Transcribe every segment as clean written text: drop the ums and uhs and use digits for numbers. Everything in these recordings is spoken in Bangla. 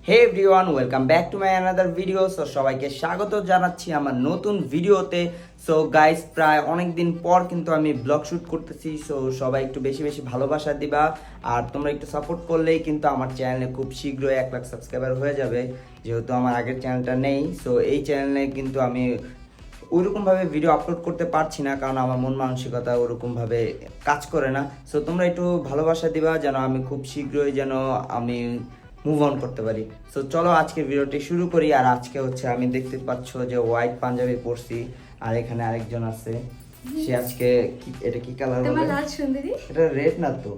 Hey everyone, welcome back to my another video. So সবাইকে স্বাগত জানাচ্ছি আমার নতুন ভিডিওতে। সো গাইস, প্রায় অনেক দিন পর কিন্তু আমি ব্লগ শ্যুট করতেছি। সো সবাই একটু বেশি বেশি ভালোবাসা দিবা, আর তোমরা একটু সাপোর্ট করলেই কিন্তু আমার চ্যানেলে খুব শীঘ্রই 1 লাখ সাবস্ক্রাইবার হয়ে যাবে, যেহেতু আমার আগের চ্যানেলটা নেই। সো এই চ্যানেলে কিন্তু আমি ওইরকমভাবে ভিডিও আপলোড করতে পারছি না, কারণ আমার মন মানসিকতা ওরকমভাবে কাজ করে না। সো তোমরা একটু ভালোবাসা দিবা যেন আমি খুব শীঘ্রই আমি মুভ অন করতে পারি। সো চলো আজকের ভিডিওটি শুরু করি। আর আজকে হচ্ছে আমি দেখতে পাচ্ছ যে হোয়াইট পাঞ্জাবি পরছি, আর এখানে আরেকজন আছে, সে আজকে এটা কি কালার তোমার বলে? লাল সুন্দরী এটা রেড না তো,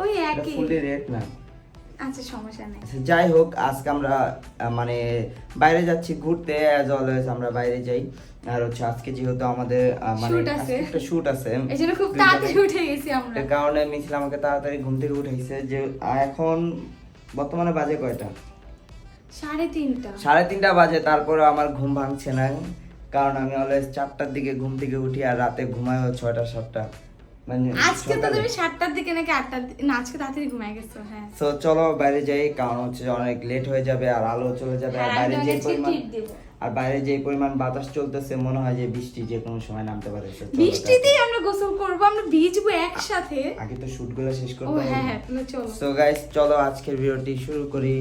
ওই এটা একই। ফুলি রেড না। আচ্ছা, সমস্যা নেই। যাই হোক, আজকে আমরা মানে বাইরে যাচ্ছি ঘুরতে। অ্যাজ অলওয়েজ আমরা বাইরে যাই। আর হচ্ছে আজকে যেহেতু আমাদের মানে Shoot আছে। আজকে একটা শুট আছে, এজন্য খুব দুই তাড়াতাড়ি জায়গায়। উঠে গেছি আমরা। এর কারণে মিছিল আমাকে তাড়াতাড়ি ঘুম থেকে উঠাইছে। যে এখন বর্তমানে বাজে কয়টা? 3:30। 3:30 বাজে, তারপরে আমার ঘুম ভাঙছে না, কারণ আমি অলওয়েজ 4টার দিকে ঘুম থেকে উঠি আর রাতে ঘুমাই 6টা-7টা মানে আজকে তো সকালে। তুমি 7টার দিকে নাকি 8টার দিকে, না আজকে তাড়াতাড়ি ঘুমায় গেছো। হ্যাঁ, তো চলো বাইরে যাই, কারণ হচ্ছে যে অনেক লেট হয়ে যাবে আর আলো চলে যাবে। আর হ্যাঁ, বাইরে আমি যে আজকে পরিমাণ treat দেব। যে পরিমাণ বাতাস চলতেছে, মনে হয় যে বৃষ্টি যে কোনো সময় নামতে পারে। So চলো বৃষ্টিতেই আমরা গোসল করব, আমরা ভিজবো একসাথে। আগে তো শুটগুলো শেষ ও করতে হবে। হ্যাঁ হ্যাঁ, তাহলে চলো। সো গাইস, চলো আজকের ভিডিওটি শুরু করি।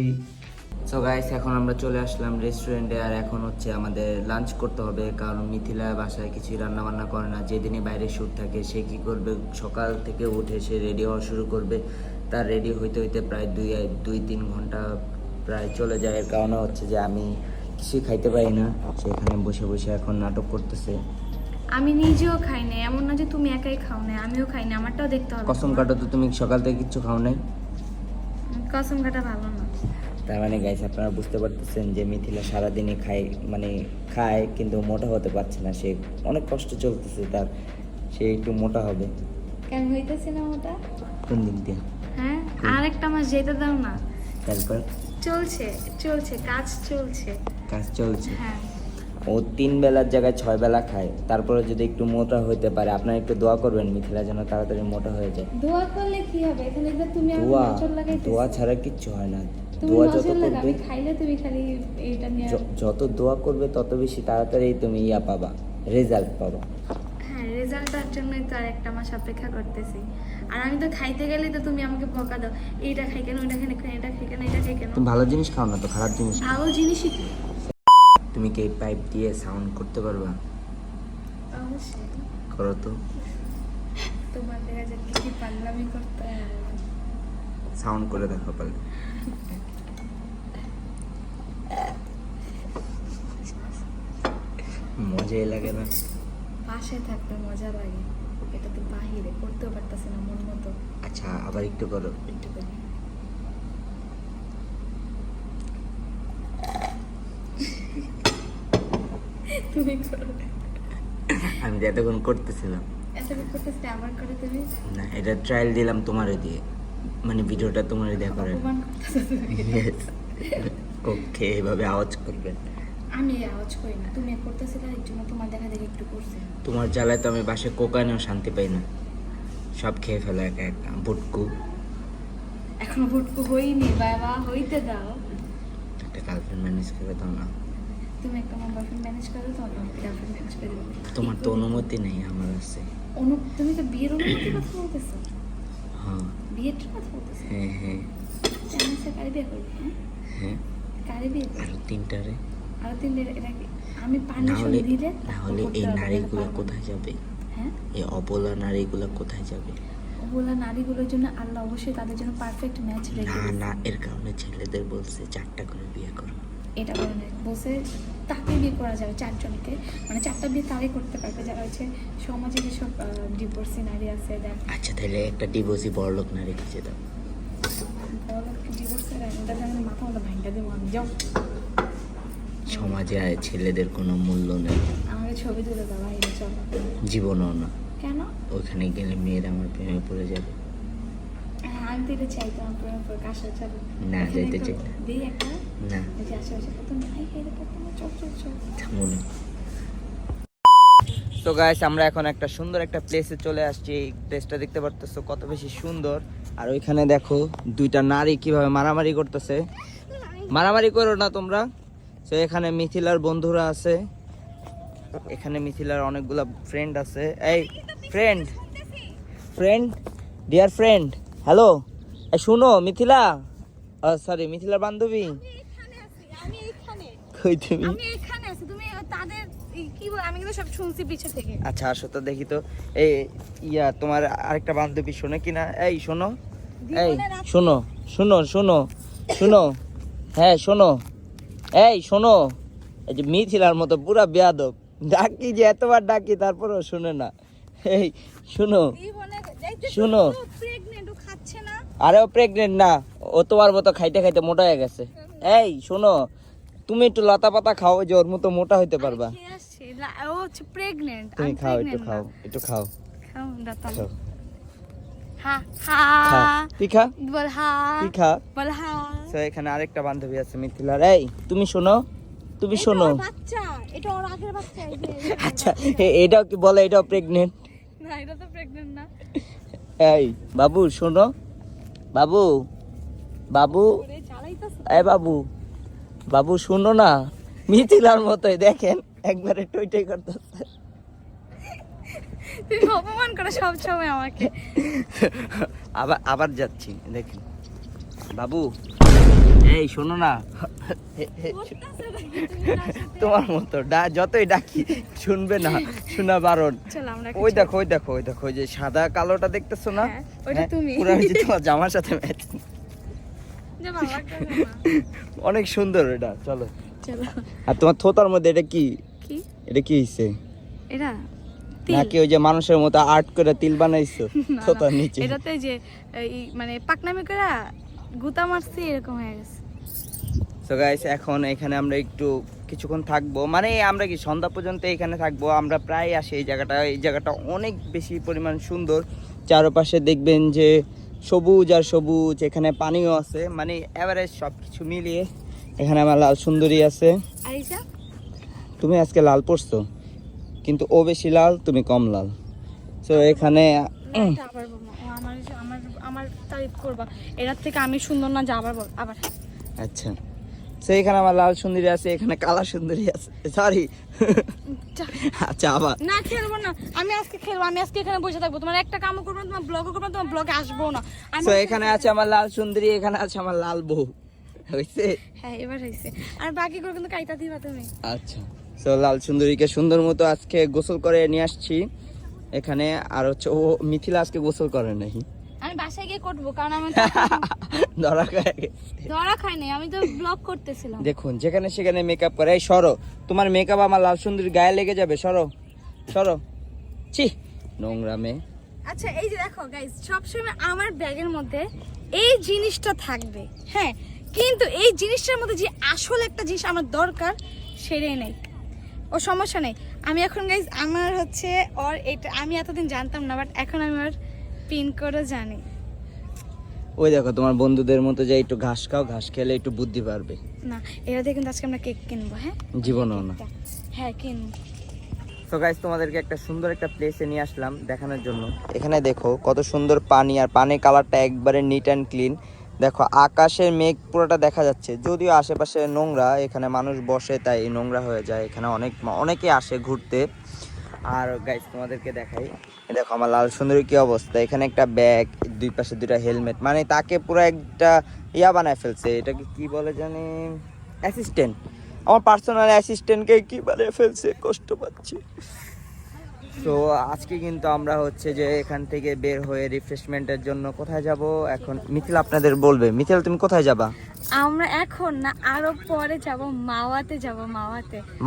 সো গাইস, এখন আমরা চলে আসলাম রেস্টুরেন্টে, আর এখন হচ্ছে আমাদের লাঞ্চ করতে হবে, কারণ মিথিলা বাসায় কিছুই রান্না বান্না করে না। যেদিনই বাইরে শ্যুট থাকে সে কি করবে, সকাল থেকে উঠে সে রেডি হওয়া শুরু করবে। তার রেডি হইতে হইতে প্রায় 2-3 ঘন্টা প্রায় চলে যায়। এর কারণে হচ্ছে যে আমি কিছুই খাইতে পারি না। সেখানে বসে বসে এখন নাটক করতেছে। আমি নিজেও খাই না, এমন না যে তুমি একাই খাও না, আমিও খাই না, আমারটাও দেখতে হবে। কসম কাটো তো, তুমি সকাল থেকে কিচ্ছু খাও নাই? কসম কাটা ভালো না। তার মানে গাইস, আপনারা বুঝতে পারতেছেন যে মিথিলা সারাদিনই খায় কিন্তু মোটা হতে পারছে না। সে অনেক কষ্ট চলতেছে তার, সে একটু মোটা হবে। কেন হইতেছে না ওটা? কোন দিক দিয়ে? হ্যাঁ, আর একটা মাস যেতে দাও না। তারপর চলছে চলছে, কাজ চলছে। কাজ চলছে। হ্যাঁ, ও 3 বেলার জায়গায় 6 বেলা খায়, তারপরে যদি একটু মোটা হইতে পারে। আপনারা একটু দোয়া করবেন মিথিলা যেন তাড়াতাড়ি মোটা হয়ে যায়। দোয়া করলে কি হবে? এখানে তো তুমি আমার দোয়া নজর লাগাইতেছো। দোয়া ছাড়া কিচ্ছু হয় না। তুমি দোয়া যত নজর লাগা, করবে, আমি খাইলে তুমি খালি এইটা নিয়ে। যত দোয়া করবে তত বেশি তাড়াতাড়ি তুমি পাবা, রেজাল্ট পাবা। হ্যাঁ, রেজাল্টটার জন্যই তো আর একটা মাস অপেক্ষা করতেছি। আর আমি তো খাইতে গেলেই তো তুমি আমাকে বকা দাও, এইটা খাই কেন, ওইটা খাই কেন, এটা খাই কেন, এটা খাই কেন। তুমি ভালো জিনিস খাও না তো, খারাপ জিনিস খাও। ভালো জিনিসই কি? তুমি কি এই পাইপ দিয়ে সাউন্ড করতে পারবা? অবশ্যই। করো তো, তোমার দেখা যাচ্ছে কি পাগলামি করতে হয়। সাউন্ড করে দেখো পারলে। মজাই লাগে না? পাশে থাকতে মজা লাগে, এটা তো বাহিরে করতেও পারতেছে না মন মতো। আচ্ছা, আবার একটু করো। একটু করি। তুমি করো। আমি তো এতক্ষণ করতেছিলাম এত করতেছে আমার করে তুমি। না, এটা ট্রায়াল দিলাম তোমারে দিয়ে, মানে ভিডিওটা তোমারে দিয়ে করেন। অপমান করতেছো তুমি। ওকে, এভাবে আওয়াজ করবেন। আমি আওয়াজ করি না, তুমি করতেছিলে এর জন্য তোমার দেখা দেখে একটু করছে। তোমার জ্বালায় তো আমি বাসায় কোকানেও শান্তি পাই না, সব খেয়ে ফেলো একা একা বুটকু। এখনো ভুটকু হইনি বাবা, হইতে দাও। একটা গার্লফ্রেন্ড ম্যানেজ করে দাও না। তুমি একটা আমার বয়ফ্রেন্ড ম্যানেজ করো, তোমার গার্লফ্রেন্ড ম্যানেজ করে দেবো। তোমার তো অনুমতি নেই, আমার আছে। তুমি তো বিয়ের অনুমতির কথা বলতেছো? হ্যাঁ বিয়ের কথা বলতেছো? হ্যাঁ হ্যাঁ আমি সে কারে বিয়ে করবো? হ্যাঁ, কারে বিয়ে করবো? আরো 3টারে। আরো 3 দিন এটা কি আমি না পারমিশন হলে দিলে? না হলে এই নারীগুলো কোথায় যাবে? হ্যাঁ, এই অবলা নারীগুলো কোথায় যাবে? ওগুলা নারীগুলোর জন্য আল্লাহ অবশ্যই তাদের জন্য পারফেক্ট ম্যাচ রেখে না দিয়েছে। না, এর কারণে ছেলেদের বলছে 4টা করে বিয়ে করো। এটা বলে না, বসে তাকে বিয়ে করা যাবে 4 জনকে, মানে 4টা বিয়ে তারাই করতে পারবে যারা হচ্ছে সমাজে যেসব ডিভোর্সি নারী আছে। দেখ, আচ্ছা, তাহলে একটা ডিভোর্সি বড়লোক নারী খুঁজে দাও। ডিভোর্সের ওটা যেন মাথা মতো ভাঙটা দেবো আমি। যাও, সমাজে আর ছেলেদের কোনো মূল্য নেই, আমাকে ছবি তুলে দাও ভাই, চলো। জীবনও না। কেন? ওখানে গেলে মেয়েরা আমার প্রেমে পড়ে যাবে। হ্যাঁ, আমি তো এটা চাই, তোমার প্রেমে পড়ে কাশা চলো। না, এখানে যেতে একটা চাই না। দিই একটা, না, এই যে আশেপাশে কত নাই, এটা কত না, চল চল চল। থামো না। তো গাইস, আমরা এখন একটা সুন্দর একটা প্লেসে চলে আসছি। এই প্লেসটা দেখতে পারতেছো কত বেশি সুন্দর। আর ওইখানে দেখো 2টা নারী কিভাবে মারামারি করতেছে। মারামারি করো না তোমরা। তো এখানে মিথিলার বন্ধুরা আছে, এখানে মিথিলার অনেকগুলা ফ্রেন্ড আছে। এই friend friend dear friend, hello, শুনো মিথিলা, সরি মিথিলার বান্ধবী, কই তুমি? আচ্ছা আসো তো দেখি তো। এই তোমার আরেকটা বান্ধবী শোনে কিনা? এই শোনো, এই শোনো শোনো শোনো শোনো, হ্যাঁ শোনো, এই শোনো, এই যে মিথিলার মতো পুরা বেয়াদব, ডাকি যে এতবার ডাকি তারপরেও শুনে না। এই শোনো শোনো, আরে ও প্রেগনেন্ট না, ও তোমার মতো খাইতে খাইতে মোটা হয়ে গেছে। এই শোনো, তুমি একটু লতা পাতা খাও, যে ওর মতো মোটা হইতে পারবা। তুমি খাও, একটু খাও, একটু খাও, এখানে আরেকটা বান্ধবী আছে মিথিলার। এই তুমি শোনো, তুমি শোনো, আচ্ছা এটাও কি বলে এটাও প্রেগনেন্ট? এই বাবু শোনো, বাবু বাবু, এই বাবু বাবু শোনো না, মিথিলার মতোই দেখেন একবারে টইটাই করতেছে। তুমি অপমান করো সব সময় আমাকে। আবার আবার যাচ্ছি দেখেন বাবু, এই শোনো না, তোমার মতো যতই ডাকি শুনবে না, শোনা বারণ। ওই দেখো ওই দেখো ওই দেখো, ওই যে সাদা কালোটা দেখতেছো না, পুরো তোমার জামার সাথে ম্যাচ, অনেক সুন্দর এটা। চলো আর তোমার থোতার মধ্যে এটা কি? এটা কি হইছে? এটা নাকি ওই যে মানুষের মতো আর্ট করে তিল বানাইছো থোতার নিচে? এটাতে যে মানে পাকনামি করে গুতা মারছি, এরকম হয়ে গেছে। সো গাইস এখন এখানে আমরা একটু কিছুক্ষণ থাকবো, মানে আমরা কি সন্ধ্যা পর্যন্ত এখানে থাকবো। আমরা প্রায় আসি এই জায়গাটা, এই জায়গাটা অনেক বেশি পরিমাণ সুন্দর, চারপাশে দেখবেন যে সবুজ আর সবুজ, এখানে পানিও আছে, মানে এভারেজ সব কিছু মিলিয়ে এখানে আমার লাল সুন্দরী আছে। তুমি আজকে লাল পরছো, কিন্তু ও বেশি লাল, তুমি কম লাল। তো এখানে আমার তারিফ করবা, এর থেকে আমি সুন্দর না, যা আবার বল আবার। আচ্ছা তো এখানে আমার লাল সুন্দরী আছে, এখানে কালা সুন্দরী আছে, সরি। আচ্ছা আবার না, খেলবো না, আমি আজকে খেলবো, আমি আজকে এখানে বসে থাকবো, তোমার একটা কামও করবো না, তোমার ব্লগও করবো না, তোমার ব্লগে আসবো না। তো এখানে আছে আমার লাল সুন্দরী, এখানে আছে আমার লাল বউ, হইছে? হ্যাঁ এবার হইছে, আর বাকিগুলো কিন্তু কাইটা দিবা তুমি। আচ্ছা তো লাল সুন্দরীকে সুন্দর মতো আজকে গোসল করে নিয়ে আসছি এখানে। আর হচ্ছে ও মিথিলা আজকে গোসল করে নাই, আমি বাসায় গিয়ে করবো, কারণ আমি ধরা খাই গেছে। ধরা খাই নাই, আমি তো ব্লগ করতেছিলাম। দেখুন যেখানে সেখানে মেকআপ করে। এই সরো, তোমার মেকআপ আমার লাল সুন্দরীর গায়ে লেগে যাবে, সরো সরো, ছি নোংরা মেয়ে। আচ্ছা এই যে দেখো গাইস, সবসময় আমার ব্যাগের মধ্যে এই জিনিসটা থাকবে, হ্যাঁ, কিন্তু এই জিনিসটার মধ্যে যে আসল একটা জিনিস আমার দরকার সেটাই নেই। ও সমস্যা নেই, আমি এখন গাইস আমার হচ্ছে ওর এটা আমি এতদিন জানতাম না, বাট এখন আমি ওর পিন কোডও জানি। ওই দেখো তোমার বন্ধুদের মতো যে একটু ঘাস খাও, ঘাস খেলে একটু বুদ্ধি পারবে। না এটা দিয়ে কিন্তু আজকে আমরা কেক কিনবো, হ্যাঁ জীবনও না, হ্যাঁ কিনবো। তো গাইস তোমাদেরকে একটা সুন্দর একটা প্লেসে নিয়ে আসলাম দেখানোর জন্য। এখানে দেখো কত সুন্দর পানি, আর পানির কালারটা একবারে নিট অ্যান্ড ক্লিন। দেখো আকাশের মেঘ পুরোটা দেখা যাচ্ছে, যদিও আশেপাশে নোংরা, এখানে মানুষ বসে তাই নোংরা হয়ে যায়, এখানে অনেকে আসে ঘুরতে। আর গাইস তোমাদেরকে দেখাই, দেখো আমার লাল সুন্দরী কি অবস্থা, এখানে একটা ব্যাগ, দুই পাশে দুটা হেলমেট, মানে তাকে পুরো একটা বানায় ফেলছে। এটাকে কি বলে জানি, অ্যাসিস্ট্যান্ট, আমার পার্সোনাল অ্যাসিস্ট্যান্টকে কি বানিয়ে ফেলছে, কষ্ট পাচ্ছি। তো আজকে কিন্তু আমরা হচ্ছে যে এখান থেকে বের হয়ে রিফ্রেশমেন্টের জন্য কোথায় যাব এখন মিথিলা আপনাদের বলবে। মিথিলা তুমি কোথায় যাবা? আমরা এখন না, আরো পরে যাব, মাওয়াতে যাব।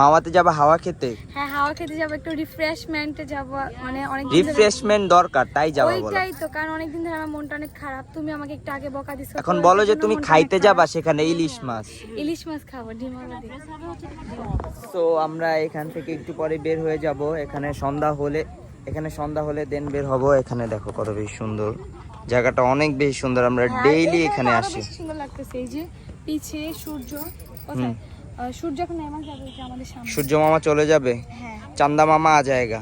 মাওয়াতে যাবা হাওয়া খেতে? হ্যাঁ হাওয়া খেতে যাব, একটু রিফ্রেশমেন্টে যাব, মানে অনেক রিফ্রেশমেন্ট দরকার তাই যাবা বলো? ওইটাই তো, কারণ অনেকদিন ধরে আমার মনটা অনেক খারাপ, তুমি আমাকে একটু আগে বকা দিছো। এখন বলো যে তুমি খাইতে যাবা সেখানে ইলিশ মাছ খাবো, ডিম আলু দিয়ে। তো আমরা এখান থেকে একটু পরে বের হয়ে যাব, এখানে সন্ধ্যা হলে দেন বের হব। এখানে দেখো কত বেশি সুন্দর জায়গাটা, অনেক বেশি সুন্দর, আমরা ডেইলি এখানে আসি। সুন্দর লাগতেছে, এই যে পিছে সূর্য, কোথায় সূর্য এখন নেমে যাবে আমাদের সামনে, সূর্য মামা চলে যাবে, চান্দা মামা আ যায়গা।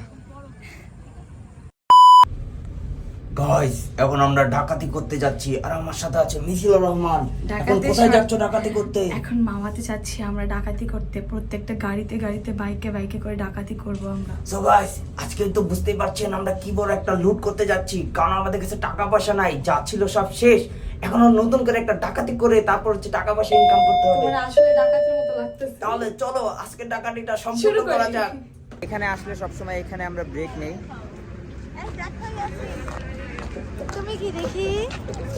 গাইস এখন আমরা ডাকাতি করতে যাচ্ছি আর আমার সাথে আছে মিছিলুর রহমান। এখন ডাকাতির কোথায় সাথে- যাচ্ছ ডাকাতি করতে? এখন মামাতে যাচ্ছি আমরা ডাকাতি করতে, প্রত্যেকটা গাড়িতে গাড়িতে বাইকে বাইকে করে ডাকাতি করব আমরা। সো গাইস আজকে তো বুঝতেই পারছেন আমরা কি বড় একটা লুট করতে যাচ্ছি, কারণ আমাদের কাছে টাকা পয়সা নাই, যা ছিল সব শেষ। এখন আর নতুন করে একটা ডাকাতি করে তারপর হচ্ছে টাকা পয়সা ইনকাম করতে হবে। তোমার আসলে ডাকাতের মতো লাগতেছে। তাহলে চলো আজকে ডাকাতিটা শুরু সম্পূর্ণ করি। করা যাক। এখানে আসলে সব সময় এখানে আমরা ব্রেক নেই। তুমি কি দেখি?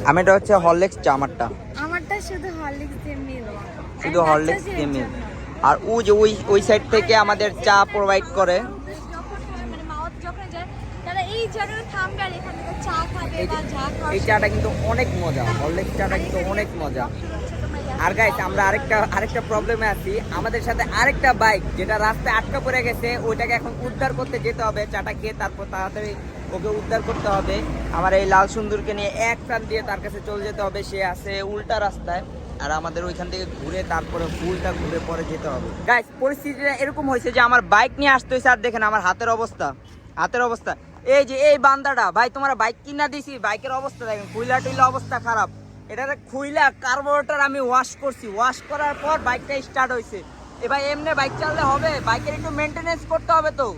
আমি এটা হচ্ছে হরলিক্স চা আমারটা, আমারটা শুধু হরলিক্স দিয়ে মিল, শুধু হরলিক্স দিয়ে মিল। আর ও যে ওই সাইড থেকে আমাদের চা প্রোভাইড করে। মানে মাওয়াত যখন যায় তারা এই জায়গায় থামবে আর এখান থেকে চা খাবে বা চা খাবে। এই চাটা কিন্তু অনেক মজা, হরলিক্স চাটা কিন্তু অনেক মজা। আর গাইস আমরা আরেকটা প্রবলেমে আছি, আমাদের সাথে আরেকটা বাইক যেটা রাস্তায় আটকা পড়ে গেছে, ওইটাকে এখন উদ্ধার করতে যেতে হবে। চাটা খেয়ে তারপর তাড়াতাড়ি ওকে উদ্ধার করতে হবে। আমার এই লাল সুন্দরকে নিয়ে এক প্রান্ত দিয়ে তার কাছে চলে যেতে হবে, সে আছে উল্টা রাস্তায়। আর আমাদের ওইখান থেকে ঘুরে তারপরে ফুলটা ঘুরে পরে যেতে হবে। গাইস পরিস্থিতিটা এরকম হয়েছে যে আমার বাইক নিয়ে আসতে হয়েছে, আর দেখেন আমার হাতের অবস্থা। এই যে এই বান্দাটা ভাই, তোমার বাইক কিনা দিছি, বাইকের অবস্থা দেখেন, খুইলা টুইলা অবস্থা খারাপ। এটাতে খুইলা কার্বোরেটর আমি ওয়াশ করছি, ওয়াশ করার পর বাইকটা স্টার্ট হয়েছে। এবার এমনি বাইক চালালে হবে? বাইকের একটু মেনটেনেন্স করতে হবে তো।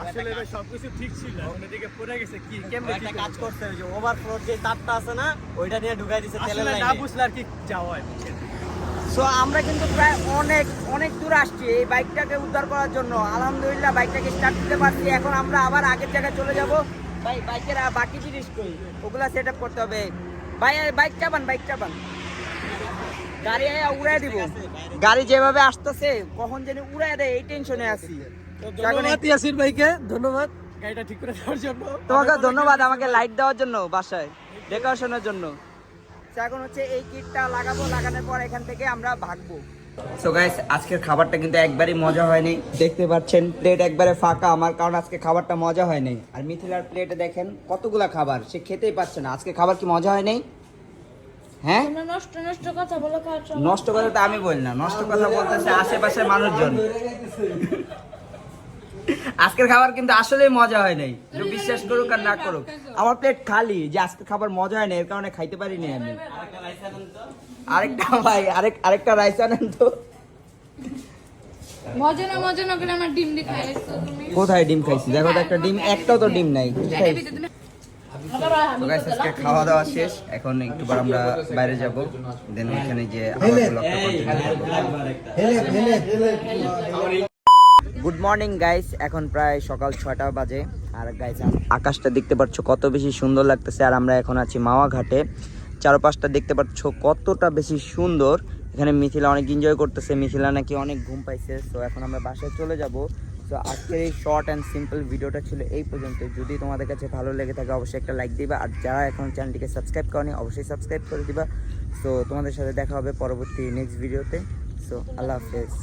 আসলে ভাই সবকিছু ঠিক ছিল, এদিকে পড়ে গেছে কি কেমনে একটা কাজ করতে হবে, যে ওভারফ্লো যে তারটা আছে না ওইটা নিয়ে ঢুকাই দিছে তেলের লাইনে। না বুঝলে আর কি যাওয়া হয়। সো আমরা কিন্তু প্রায় অনেক দূর আসছি এই বাইকটাকে উদ্ধার করার জন্য। আলহামদুলিল্লাহ বাইকটাকে স্টার্ট দিতে পারছি। এখন আমরা আবার আগের জায়গায় চলে যাব। ভাই বাইকের বাকি জিনিস কই, ওগুলা সেট আপ করতে হবে। ভাই বাইক চাবান গাড়ি উড়াই দিব। গাড়ি যেভাবে আসতেছে কখন যেন উড়াই দেয়, এই টেনশনে আছি। ধন্যবাদ ইয়াসির ভাইকে, ধন্যবাদ গাড়িটা ঠিক করে দেওয়ার জন্য। তোমাকে ধন্যবাদ আমাকে লাইট দেওয়ার জন্য, বাসায় ডেকোরেশনের জন্য। এখন হচ্ছে এই কিটটা লাগানোর পর এখান থেকে আমরা ভাগবো। সো গাইস আজকের খাবারটা কিন্তু একবারই মজা হয়নি, দেখতে পাচ্ছেন প্লেট একবারে ফাঁকা আমার, কারণ আজকে খাবারটা মজা হয়নি। আর মিথিলার প্লেটে দেখেন কতগুলা খাবার, সে খেতেই পাচ্ছে না। আজকে খাবার কি মজা হয়নি? হ্যাঁ তোমরা নষ্ট কথা বলো খাচ্ছ। নষ্ট কথা তো আমি বলি না, নষ্ট কথা বলতেছে আশেপাশের মানুষজন। আজকের খাবার কিন্তু আসলেই মজা হয় নাই, কেউ বিশ্বাস করুক আর না করুক। আমার প্লেট খালি, যে আজকে খাবার মজা হয় না এর কারণে খাইতে পারিনি আমি। আরেকটা রাইস আনেন তো। মজা না করে আমার ডিম দিয়ে খাইছো তুমি। কোথায় ডিম খাইছি? দেখো তো একটা ডিম, একটাও তো ডিম নাই। কি খাইছি? তো গাইস আজকে খাওয়া দাওয়া শেষ, এখন একটু পর আমরা বাইরে যাব, দেন ওখানে যে গুড মর্নিং গাইস। এখন প্রায় সকাল 6টা বাজে। আর গাইস আকাশটা দেখতে পাচ্ছ কত বেশি সুন্দর লাগতেছে। আর আমরা এখন আছি মাওয়া ঘাটে, চারপাশটা দেখতে পাচ্ছ কতটা বেশি সুন্দর। এখানে মিথিলা অনেক এনজয় করতেছে, মিথিলা নাকি অনেক ঘুম পাইছে। সো এখন আমরা বাসায় চলে যাব। সো আজকের এই শর্ট অ্যান্ড সিম্পল ভিডিওটা ছিল এই পর্যন্ত। যদি তোমাদের কাছে ভালো লেগে থাকে অবশ্যই একটা লাইক দিবা, আর যারা এখন চ্যানেলটিকে সাবস্ক্রাইব করনি অবশ্যই সাবস্ক্রাইব করে দিবা। সো তোমাদের সাথে দেখা হবে পরবর্তী নেক্সট ভিডিওতে। সো আল্লাহ হাফেজ।